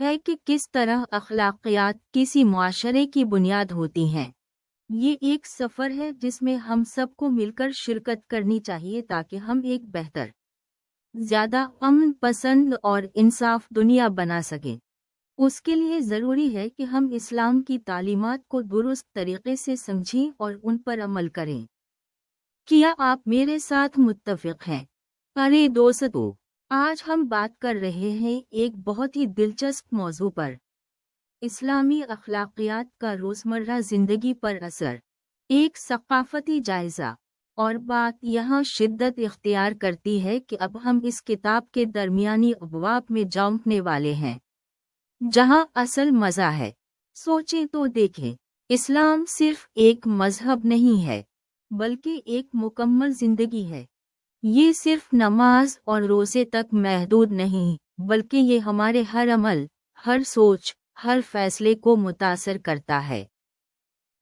ہے کہ کس طرح اخلاقیات کسی معاشرے کی بنیاد ہوتی ہیں۔ یہ ایک سفر ہے جس میں ہم سب کو مل کر شرکت کرنی چاہیے تاکہ ہم ایک بہتر، زیادہ امن پسند اور انصاف دنیا بنا سکیں۔ اس کے لیے ضروری ہے کہ ہم اسلام کی تعلیمات کو درست طریقے سے سمجھیں اور ان پر عمل کریں۔ کیا آپ میرے ساتھ متفق ہیں؟ پیارے دوستو، آج ہم بات کر رہے ہیں ایک بہت ہی دلچسپ موضوع پر، اسلامی اخلاقیات کا روزمرہ زندگی پر اثر، ایک ثقافتی جائزہ۔ اور بات یہاں شدت اختیار کرتی ہے کہ اب ہم اس کتاب کے درمیانی ابواب میں جھانکنے والے ہیں، جہاں اصل مزہ ہے۔ سوچیں تو دیکھیں، اسلام صرف ایک مذہب نہیں ہے، بلکہ ایک مکمل زندگی ہے۔ یہ صرف نماز اور روزے تک محدود نہیں، بلکہ یہ ہمارے ہر عمل، ہر سوچ، ہر فیصلے کو متاثر کرتا ہے۔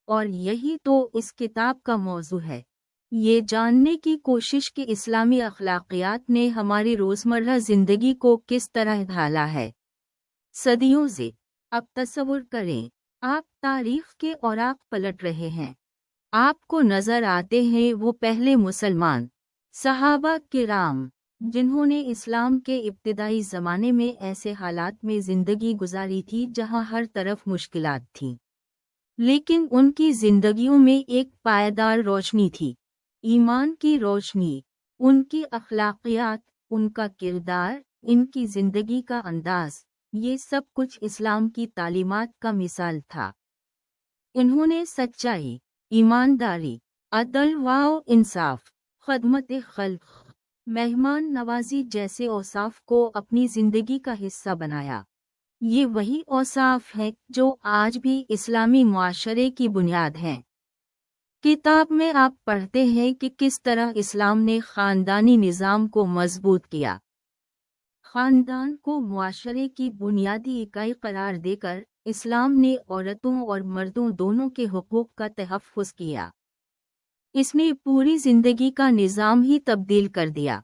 اور یہی تو اس کتاب کا موضوع ہے، یہ جاننے کی کوشش کہ اسلامی اخلاقیات نے ہماری روزمرہ زندگی کو کس طرح ڈھالا ہے، صدیوں سے۔ اب تصور کریں، آپ تاریخ کے اوراق پلٹ رہے ہیں، آپ کو نظر آتے ہیں وہ پہلے مسلمان صحابہ کرام جنہوں نے اسلام کے ابتدائی زمانے میں ایسے حالات میں زندگی گزاری تھی جہاں ہر طرف مشکلات تھیں، لیکن ان کی زندگیوں میں ایک پائیدار روشنی تھی، ایمان کی روشنی۔ ان کی اخلاقیات، ان کا کردار، ان کی زندگی کا انداز، یہ سب کچھ اسلام کی تعلیمات کا مثال تھا۔ انہوں نے سچائی، ایمانداری، عدل و انصاف، خدمت خلق، مہمان نوازی جیسے اوصاف کو اپنی زندگی کا حصہ بنایا۔ یہ وہی اوصاف ہیں جو آج بھی اسلامی معاشرے کی بنیاد ہیں۔ کتاب میں آپ پڑھتے ہیں کہ کس طرح اسلام نے خاندانی نظام کو مضبوط کیا۔ خاندان کو معاشرے کی بنیادی اکائی قرار دے کر اسلام نے عورتوں اور مردوں دونوں کے حقوق کا تحفظ کیا۔ اس نے پوری زندگی کا نظام ہی تبدیل کر دیا۔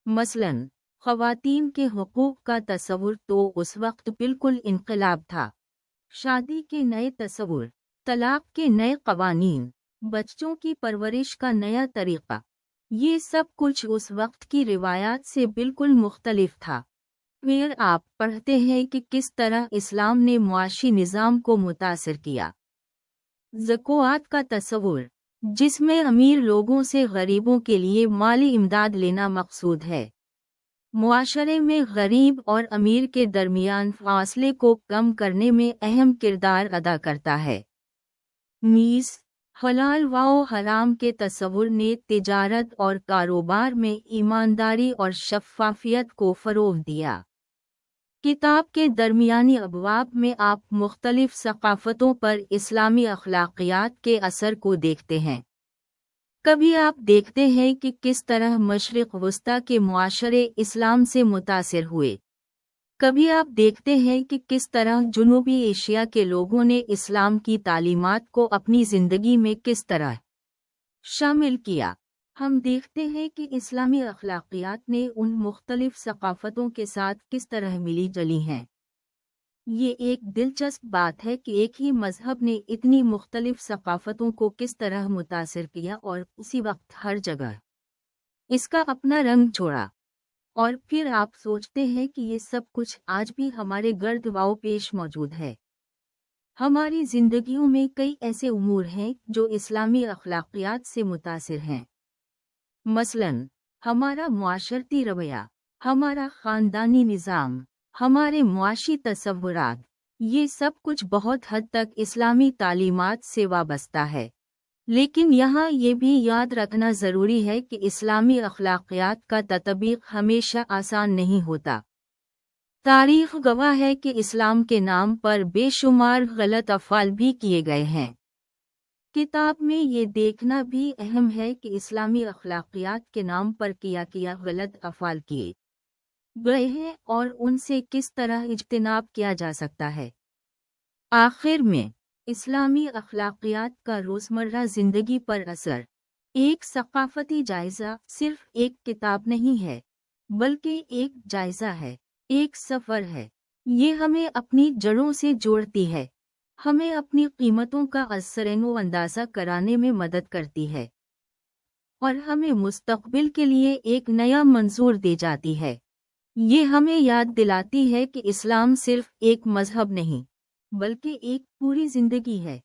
مثلاً، خواتین کے حقوق کا تصور تو اس وقت بالکل انقلاب تھا۔ شادی کے نئے تصور، طلاق کے نئے قوانین، بچوں کی پرورش کا نیا طریقہ، یہ سب کچھ اس وقت کی روایات سے بالکل مختلف تھا۔ پھر آپ پڑھتے ہیں کہ کس طرح اسلام نے معاشی نظام کو متاثر کیا۔ زکوٰۃ کا تصور، جس میں امیر لوگوں سے غریبوں کے لیے مالی امداد لینا مقصود ہے، معاشرے میں غریب اور امیر کے درمیان فاصلے کو کم کرنے میں اہم کردار ادا کرتا ہے۔ میز، حلال و حرام کے تصور نے تجارت اور کاروبار میں ایمانداری اور شفافیت کو فروغ دیا۔ کتاب کے درمیانی ابواب میں آپ مختلف ثقافتوں پر اسلامی اخلاقیات کے اثر کو دیکھتے ہیں۔ کبھی آپ دیکھتے ہیں کہ کس طرح مشرق وسطیٰ کے معاشرے اسلام سے متاثر ہوئے، کبھی آپ دیکھتے ہیں کہ کس طرح جنوبی ایشیا کے لوگوں نے اسلام کی تعلیمات کو اپنی زندگی میں کس طرح شامل کیا۔ ہم دیکھتے ہیں کہ اسلامی اخلاقیات نے ان مختلف ثقافتوں کے ساتھ کس طرح ملی جلی ہیں۔ یہ ایک دلچسپ بات ہے کہ ایک ہی مذہب نے اتنی مختلف ثقافتوں کو کس طرح متاثر کیا اور اسی وقت ہر جگہ اس کا اپنا رنگ چھوڑا۔ اور پھر آپ سوچتے ہیں کہ یہ سب کچھ آج بھی ہمارے گرد و پیش موجود ہے۔ ہماری زندگیوں میں کئی ایسے امور ہیں جو اسلامی اخلاقیات سے متاثر ہیں۔ مثلاً، ہمارا معاشرتی رویہ، ہمارا خاندانی نظام، ہمارے معاشی تصورات، یہ سب کچھ بہت حد تک اسلامی تعلیمات سے وابستہ ہے۔ لیکن یہاں یہ بھی یاد رکھنا ضروری ہے کہ اسلامی اخلاقیات کا تطبیق ہمیشہ آسان نہیں ہوتا۔ تاریخ گواہ ہے کہ اسلام کے نام پر بے شمار غلط افعال بھی کیے گئے ہیں۔ کتاب میں یہ دیکھنا بھی اہم ہے کہ اسلامی اخلاقیات کے نام پر کیا غلط افعال کیے گئے ہیں اور ان سے کس طرح اجتناب کیا جا سکتا ہے۔ آخر میں، اسلامی اخلاقیات کا روزمرہ زندگی پر اثر، ایک ثقافتی جائزہ، صرف ایک کتاب نہیں ہے، بلکہ ایک جائزہ ہے، ایک سفر ہے۔ یہ ہمیں اپنی جڑوں سے جوڑتی ہے، ہمیں اپنی قیمتوں کا اثر و اندازہ کرانے میں مدد کرتی ہے اور ہمیں مستقبل کے لیے ایک نیا منظور دے جاتی ہے۔ یہ ہمیں یاد دلاتی ہے کہ اسلام صرف ایک مذہب نہیں بلکہ ایک پوری زندگی ہے،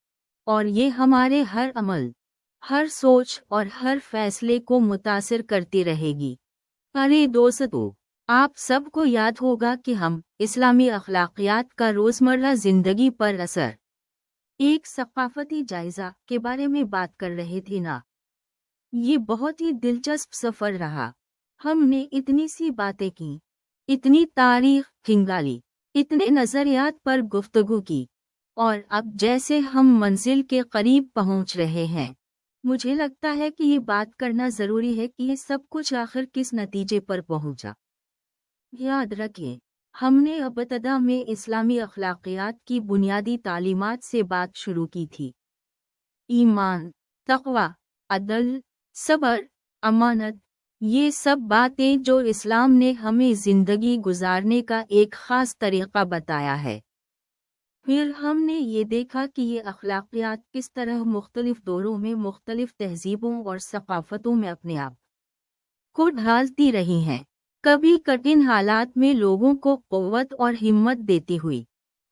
اور یہ ہمارے ہر عمل، ہر سوچ اور ہر فیصلے کو متاثر کرتی رہے گی۔ ارے دوستو، آپ سب کو یاد ہوگا کہ ہم اسلامی اخلاقیات کا روزمرہ زندگی پر اثر، ایک ثقافتی جائزہ کے بارے میں بات کر رہے تھے نا۔ یہ بہت ہی دلچسپ سفر رہا۔ ہم نے اتنی سی باتیں کی، اتنی تاریخ کھنگالی، اتنے نظریات پر گفتگو کی، اور اب جیسے ہم منزل کے قریب پہنچ رہے ہیں، مجھے لگتا ہے کہ یہ بات کرنا ضروری ہے کہ یہ سب کچھ آخر کس نتیجے پر پہنچا۔ یاد رکھیں، ہم نے ابتدا میں اسلامی اخلاقیات کی بنیادی تعلیمات سے بات شروع کی تھی۔ ایمان، تقوی، عدل، صبر، امانت، یہ سب باتیں جو اسلام نے ہمیں زندگی گزارنے کا ایک خاص طریقہ بتایا ہے۔ پھر ہم نے یہ دیکھا کہ یہ اخلاقیات کس طرح مختلف دوروں میں مختلف تہذیبوں اور ثقافتوں میں اپنے آپ کو ڈھالتی رہی ہیں، کبھی کٹھن حالات میں لوگوں کو قوت اور ہمت دیتی ہوئی،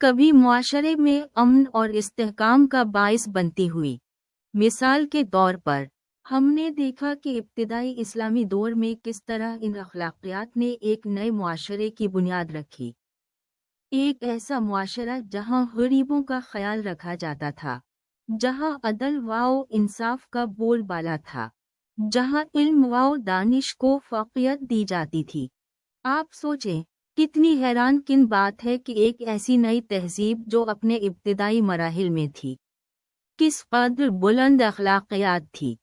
کبھی معاشرے میں امن اور استحکام کا باعث بنتی ہوئی۔ مثال کے طور پر، ہم نے دیکھا کہ ابتدائی اسلامی دور میں کس طرح ان اخلاقیات نے ایک نئے معاشرے کی بنیاد رکھی، ایک ایسا معاشرہ جہاں غریبوں کا خیال رکھا جاتا تھا، جہاں عدل و انصاف کا بول بالا تھا، جہاں علم و دانش کو فوقیت دی جاتی تھی۔ آپ سوچیں، کتنی حیران کن بات ہے کہ ایک ایسی نئی تہذیب جو اپنے ابتدائی مراحل میں تھی، کس قدر بلند اخلاقیات تھی۔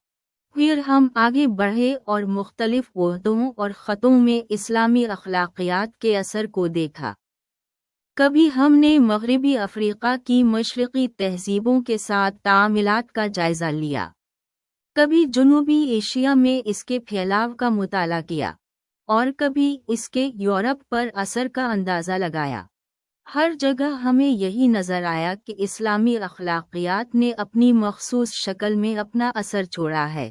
پھر ہم آگے بڑھے اور مختلف عہدوں اور خطوں میں اسلامی اخلاقیات کے اثر کو دیکھا۔ کبھی ہم نے مغربی افریقہ کی مشرقی تہذیبوں کے ساتھ تعاملات کا جائزہ لیا، کبھی جنوبی ایشیا میں اس کے پھیلاؤ کا مطالعہ کیا، اور کبھی اس کے یورپ پر اثر کا اندازہ لگایا۔ ہر جگہ ہمیں یہی نظر آیا کہ اسلامی اخلاقیات نے اپنی مخصوص شکل میں اپنا اثر چھوڑا ہے،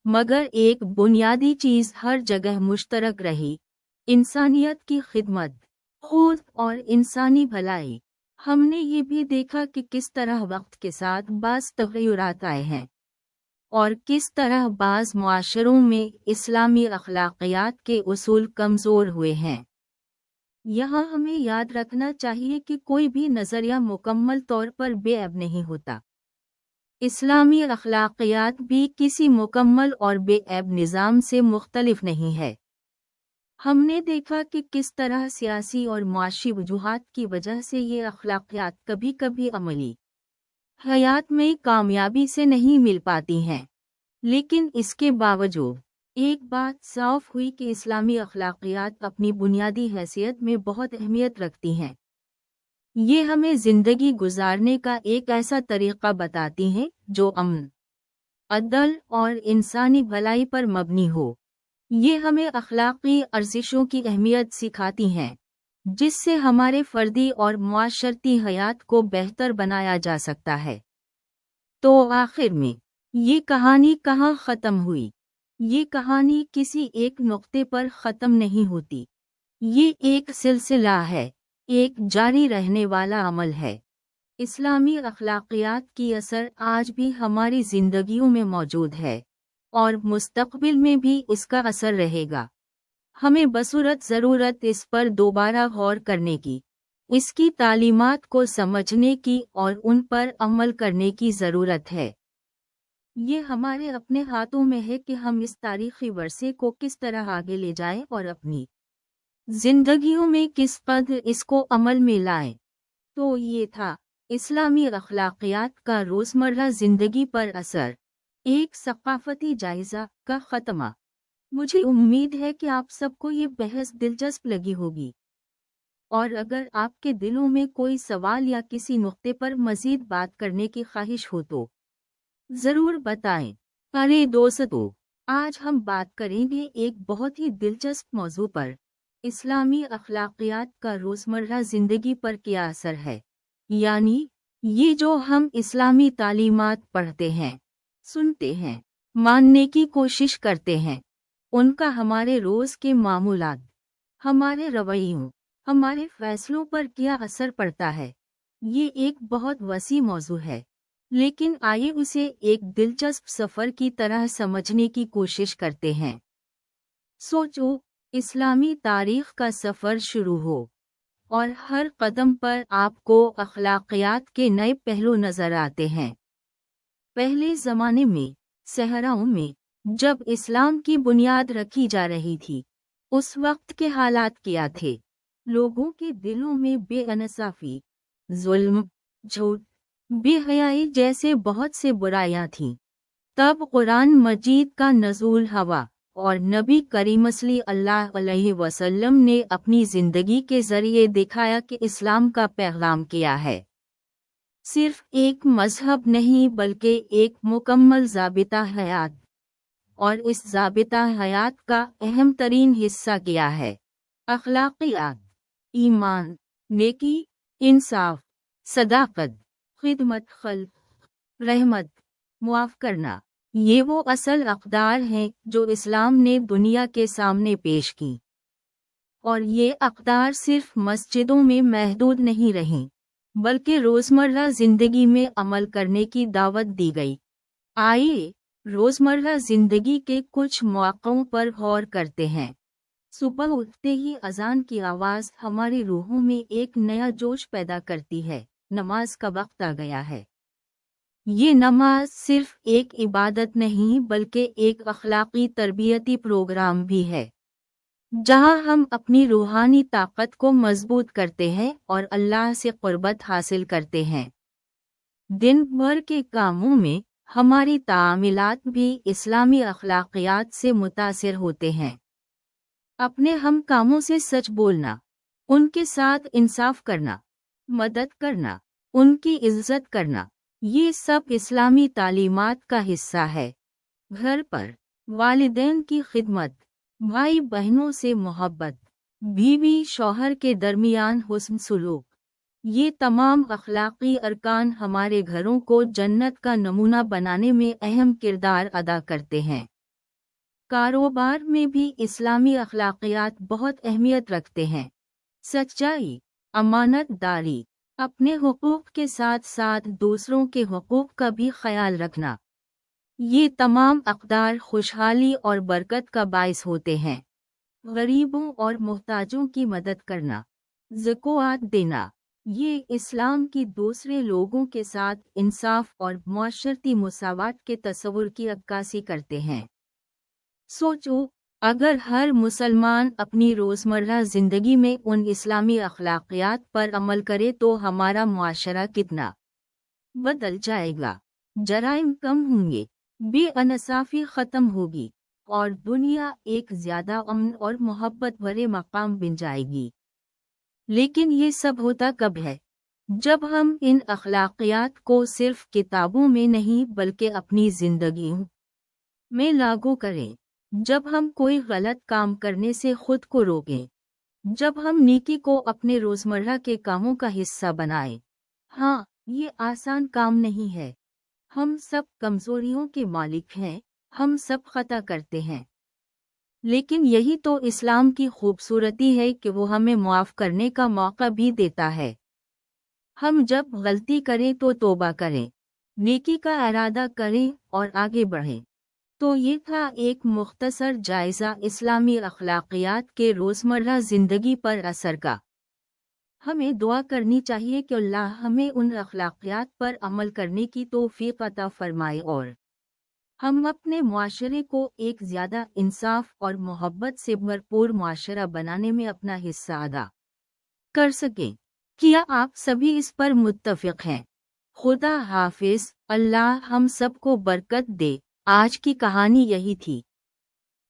مگر ایک بنیادی چیز ہر جگہ مشترک رہی: انسانیت کی خدمت، خود اور انسانی بھلائی۔ ہم نے یہ بھی دیکھا کہ کس طرح وقت کے ساتھ بعض تغیرات آئے ہیں، اور کس طرح بعض معاشروں میں اسلامی اخلاقیات کے اصول کمزور ہوئے ہیں۔ یہاں ہمیں یاد رکھنا چاہیے کہ کوئی بھی نظریہ مکمل طور پر بے عیب نہیں ہوتا۔ اسلامی اخلاقیات بھی کسی مکمل اور بے عیب نظام سے مختلف نہیں ہے۔ ہم نے دیکھا کہ کس طرح سیاسی اور معاشی وجوہات کی وجہ سے یہ اخلاقیات کبھی کبھی عملی حیات میں کامیابی سے نہیں مل پاتی ہیں، لیکن اس کے باوجود ایک بات صاف ہوئی کہ اسلامی اخلاقیات اپنی بنیادی حیثیت میں بہت اہمیت رکھتی ہیں۔ یہ ہمیں زندگی گزارنے کا ایک ایسا طریقہ بتاتی ہیں جو امن، عدل اور انسانی بھلائی پر مبنی ہو۔ یہ ہمیں اخلاقی ارزشوں کی اہمیت سکھاتی ہیں، جس سے ہمارے فردی اور معاشرتی حیات کو بہتر بنایا جا سکتا ہے۔ تو آخر میں یہ کہانی کہاں ختم ہوئی؟ یہ کہانی کسی ایک نقطے پر ختم نہیں ہوتی۔ یہ ایک سلسلہ ہے، ایک جاری رہنے والا عمل ہے۔ اسلامی اخلاقیات کی اثر آج بھی ہماری زندگیوں میں موجود ہے، اور مستقبل میں بھی اس کا اثر رہے گا۔ ہمیں بصورت ضرورت اس پر دوبارہ غور کرنے کی، اس کی تعلیمات کو سمجھنے کی اور ان پر عمل کرنے کی ضرورت ہے۔ یہ ہمارے اپنے ہاتھوں میں ہے کہ ہم اس تاریخی ورثے کو کس طرح آگے لے جائیں اور اپنی زندگیوں میں کس قدر اس کو عمل میں لائیں۔ تو یہ تھا اسلامی اخلاقیات کا روزمرہ زندگی پر اثر، ایک ثقافتی جائزہ کا خاتمہ۔ مجھے امید ہے کہ آپ سب کو یہ بحث دلچسپ لگی ہوگی، اور اگر آپ کے دلوں میں کوئی سوال یا کسی نقطے پر مزید بات کرنے کی خواہش ہو تو ضرور بتائیں۔ ارے دوستو، آج ہم بات کریں گے ایک بہت ہی دلچسپ موضوع پر، اسلامی اخلاقیات کا روزمرہ زندگی پر کیا اثر ہے؟ یعنی یہ جو ہم اسلامی تعلیمات پڑھتے ہیں، سنتے ہیں، ماننے کی کوشش کرتے ہیں، ان کا ہمارے روز کے معمولات، ہمارے رویوں، ہمارے فیصلوں پر کیا اثر پڑتا ہے؟ یہ ایک بہت وسیع موضوع ہے، لیکن آئیے اسے ایک دلچسپ سفر کی طرح سمجھنے کی کوشش کرتے ہیں۔ سوچو، اسلامی تاریخ کا سفر شروع ہو اور ہر قدم پر آپ کو اخلاقیات کے نئے پہلو نظر آتے ہیں۔ پہلے زمانے میں، صحراؤں میں، جب اسلام کی بنیاد رکھی جا رہی تھی، اس وقت کے حالات کیا تھے؟ لوگوں کے دلوں میں بے انصافی، ظلم، جھوٹ، بے حیائی جیسے بہت سے برائیاں تھیں۔ تب قرآن مجید کا نزول ہوا اور نبی کریم صلی اللہ علیہ وسلم نے اپنی زندگی کے ذریعے دکھایا کہ اسلام کا پیغام کیا ہے۔ صرف ایک مذہب نہیں بلکہ ایک مکمل ضابطہ حیات، اور اس ضابطہ حیات کا اہم ترین حصہ کیا ہے؟ اخلاقیات، ایمان، نیکی، انصاف، صداقت، خدمت خلق، رحمت، معاف کرنا۔ یہ وہ اصل اقدار ہیں جو اسلام نے دنیا کے سامنے پیش کی، اور یہ اقدار صرف مسجدوں میں محدود نہیں رہیں بلکہ روزمرہ زندگی میں عمل کرنے کی دعوت دی گئی۔ آئیے روزمرہ زندگی کے کچھ مواقعوں پر غور کرتے ہیں۔ صبح اٹھتے ہی اذان کی آواز ہماری روحوں میں ایک نیا جوش پیدا کرتی ہے، نماز کا وقت آ گیا ہے۔ یہ نماز صرف ایک عبادت نہیں بلکہ ایک اخلاقی تربیتی پروگرام بھی ہے، جہاں ہم اپنی روحانی طاقت کو مضبوط کرتے ہیں اور اللہ سے قربت حاصل کرتے ہیں۔ دن بھر کے کاموں میں ہماری تعاملات بھی اسلامی اخلاقیات سے متاثر ہوتے ہیں۔ اپنے ہم کاموں سے سچ بولنا، ان کے ساتھ انصاف کرنا، مدد کرنا، ان کی عزت کرنا، یہ سب اسلامی تعلیمات کا حصہ ہے۔ گھر پر والدین کی خدمت، بھائی بہنوں سے محبت، بیوی شوہر کے درمیان حسن سلوک، یہ تمام اخلاقی ارکان ہمارے گھروں کو جنت کا نمونہ بنانے میں اہم کردار ادا کرتے ہیں۔ کاروبار میں بھی اسلامی اخلاقیات بہت اہمیت رکھتے ہیں۔ سچائی، امانت داری، اپنے حقوق کے ساتھ ساتھ دوسروں کے حقوق کا بھی خیال رکھنا، یہ تمام اقدار خوشحالی اور برکت کا باعث ہوتے ہیں۔ غریبوں اور محتاجوں کی مدد کرنا، زکوٰۃ دینا، یہ اسلام کی دوسرے لوگوں کے ساتھ انصاف اور معاشرتی مساوات کے تصور کی عکاسی کرتے ہیں۔ سوچو، اگر ہر مسلمان اپنی روزمرہ زندگی میں ان اسلامی اخلاقیات پر عمل کرے تو ہمارا معاشرہ کتنا بدل جائے گا۔ جرائم کم ہوں گے، بے انصافی ختم ہوگی، اور دنیا ایک زیادہ امن اور محبت بھرے مقام بن جائے گی۔ لیکن یہ سب ہوتا کب ہے؟ جب ہم ان اخلاقیات کو صرف کتابوں میں نہیں بلکہ اپنی زندگیوں میں لاگو کریں۔ جب ہم کوئی غلط کام کرنے سے خود کو روکیں، جب ہم نیکی کو اپنے روزمرہ کے کاموں کا حصہ بنائیں۔ ہاں، یہ آسان کام نہیں ہے۔ ہم سب کمزوریوں کے مالک ہیں، ہم سب خطا کرتے ہیں۔ لیکن یہی تو اسلام کی خوبصورتی ہے کہ وہ ہمیں معاف کرنے کا موقع بھی دیتا ہے۔ ہم جب غلطی کریں تو توبہ کریں، نیکی کا ارادہ کریں اور آگے بڑھیں۔ تو یہ تھا ایک مختصر جائزہ اسلامی اخلاقیات کے روزمرہ زندگی پر اثر کا۔ ہمیں دعا کرنی چاہیے کہ اللہ ہمیں ان اخلاقیات پر عمل کرنے کی توفیق عطا فرمائے اور ہم اپنے معاشرے کو ایک زیادہ انصاف اور محبت سے بھرپور معاشرہ بنانے میں اپنا حصہ ادا کر سکیں۔ کیا آپ سبھی اس پر متفق ہیں؟ خدا حافظ، اللہ ہم سب کو برکت دے۔ آج کی کہانی یہی تھی۔